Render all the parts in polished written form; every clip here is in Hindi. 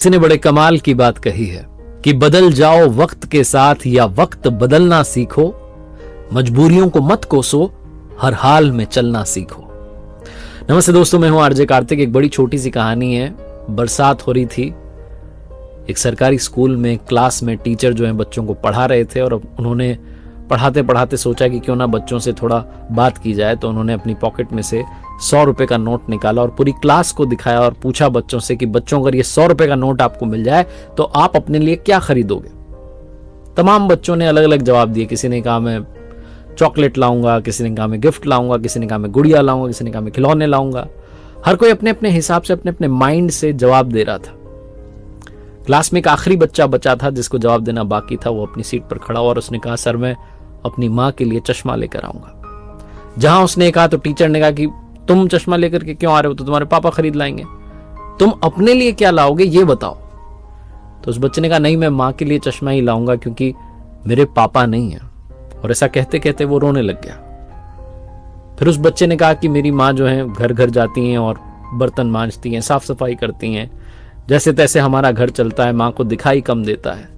किसी ने बड़े कमाल की बात कही है कि बदल जाओ वक्त के साथ या वक्त बदलना सीखो, मजबूरियों को मत कोसो, हर हाल में चलना सीखो। नमस्ते दोस्तों, मैं हूं आरजे कार्तिक। एक बड़ी छोटी सी कहानी है। बरसात हो रही थी, एक सरकारी स्कूल में क्लास में टीचर जो है बच्चों को पढ़ा रहे थे और उन्होंने पढ़ाते पढ़ाते सोचा कि क्यों ना बच्चों से थोड़ा बात की जाए। तो उन्होंने अपनी पॉकेट में से 100 रुपए का नोट निकाला और पूरी क्लास को दिखाया और पूछा बच्चों से कि बच्चों, अगर ये 100 रुपए का नोट आपको मिल जाए तो आप अपने लिए क्या खरीदोगे। तमाम बच्चों ने अलग अलग जवाब दिए। किसी ने कहा मैं चॉकलेट लाऊंगा, किसी ने कहा मैं गिफ्ट लाऊंगा, किसी ने कहा मैं गुड़िया लाऊंगा, किसी ने कहा मैं खिलौने लाऊंगा। हर कोई अपने अपने हिसाब से अपने अपने माइंड से जवाब दे रहा था। क्लास में एक आखिरी बच्चा बचा था जिसको जवाब देना बाकी था। वो अपनी सीट पर खड़ा हुआ और उसने कहा, सर मैं अपनी माँ के लिए चश्मा लेकर आऊंगा। जहां उसने कहा तो टीचर ने कहा कि तुम चश्मा लेकर के क्यों आ रहे हो, तो तुम्हारे पापा खरीद लाएंगे, तुम अपने लिए क्या लाओगे ये बताओ। तो उस बच्चे ने कहा, नहीं मैं माँ के लिए चश्मा ही लाऊंगा क्योंकि मेरे पापा नहीं है। और ऐसा कहते कहते वो रोने लग गया। फिर उस बच्चे ने कहा कि मेरी माँ जो है घर घर जाती हैं और बर्तन मांजती हैं, साफ सफाई करती हैं, जैसे तैसे हमारा घर चलता है, माँ को दिखाई कम देता है,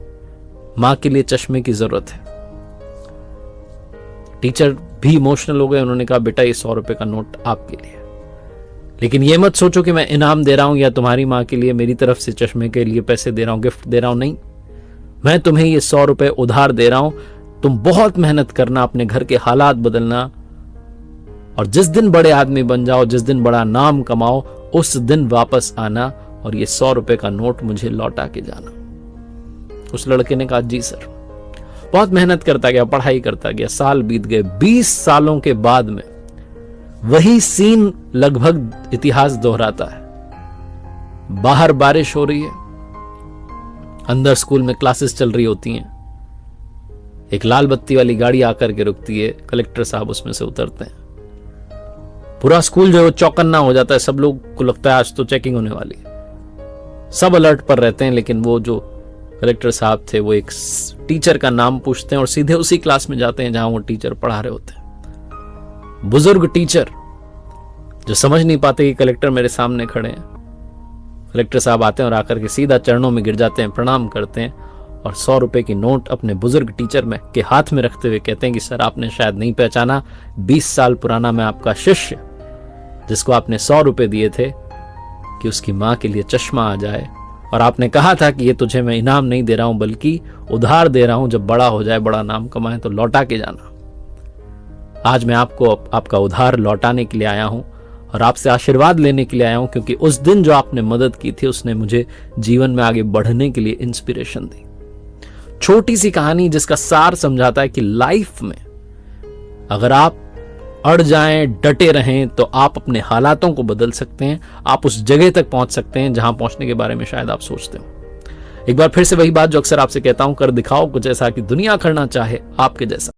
माँ के लिए चश्मे की जरूरत है। टीचर भी इमोशनल हो गए। उन्होंने कहा, बेटा ये 100 रुपए का नोट आपके लिए, लेकिन ये मत सोचो कि मैं इनाम दे रहा हूं या तुम्हारी माँ के लिए मेरी तरफ से चश्मे के लिए पैसे दे रहा हूं, गिफ्ट दे रहा हूं। नहीं, मैं तुम्हें ये 100 रुपए उधार दे रहा हूं। तुम बहुत मेहनत करना, अपने घर के हालात बदलना, और जिस दिन बड़े आदमी बन जाओ, जिस दिन बड़ा नाम कमाओ, उस दिन वापस आना और ये 100 रुपए का नोट मुझे लौटा के जाना। उस लड़के ने कहा, जी सर। बहुत मेहनत करता गया, पढ़ाई करता गया, साल बीत गए। 20 सालों के बाद में वही सीन लगभग इतिहास दोहराता है। बाहर बारिश हो रही है, अंदर स्कूल में क्लासेस चल रही होती हैं। एक लाल बत्ती वाली गाड़ी आकर के रुकती है, कलेक्टर साहब उसमें से उतरते हैं। पूरा स्कूल जो है वो चौकन्ना हो जाता है। सब लोग को लगता है आज तो चेकिंग होने वाली है। सब अलर्ट पर रहते हैं, लेकिन वो जो कलेक्टर साहब थे वो एक टीचर का नाम पूछते हैं और सीधे उसी क्लास में जाते हैं जहां वो टीचर पढ़ा रहे होते हैं। बुजुर्ग टीचर जो समझ नहीं पाते कि कलेक्टर मेरे सामने खड़े हैं। कलेक्टर साहब आते हैं और आकर के सीधा चरणों में गिर जाते हैं, प्रणाम करते हैं और 100 रुपए की नोट अपने बुजुर्ग टीचर में के हाथ में रखते हुए कहते हैं कि सर आपने शायद नहीं पहचाना, 20 साल पुराना मैं आपका शिष्य, जिसको आपने 100 रुपए दिए थे कि उसकी माँ के लिए चश्मा आ जाए, और आपने कहा था कि ये तुझे मैं इनाम नहीं दे रहा हूं बल्कि उधार दे रहा हूं, जब बड़ा हो जाए, बड़ा नाम कमाए तो लौटा के जाना। आज मैं आपको आपका उधार लौटाने के लिए आया हूं और आपसे आशीर्वाद लेने के लिए आया हूं, क्योंकि उस दिन जो आपने मदद की थी उसने मुझे जीवन में आगे बढ़ने के लिए इंस्पिरेशन दी। छोटी सी कहानी जिसका सार समझाता है कि लाइफ में अगर आप अड़ जाएं, डटे रहें, तो आप अपने हालातों को बदल सकते हैं। आप उस जगह तक पहुंच सकते हैं जहां पहुंचने के बारे में शायद आप सोचते हो। एक बार फिर से वही बात जो अक्सर आपसे कहता हूं, कर दिखाओ कुछ ऐसा कि दुनिया करना चाहे आपके जैसा।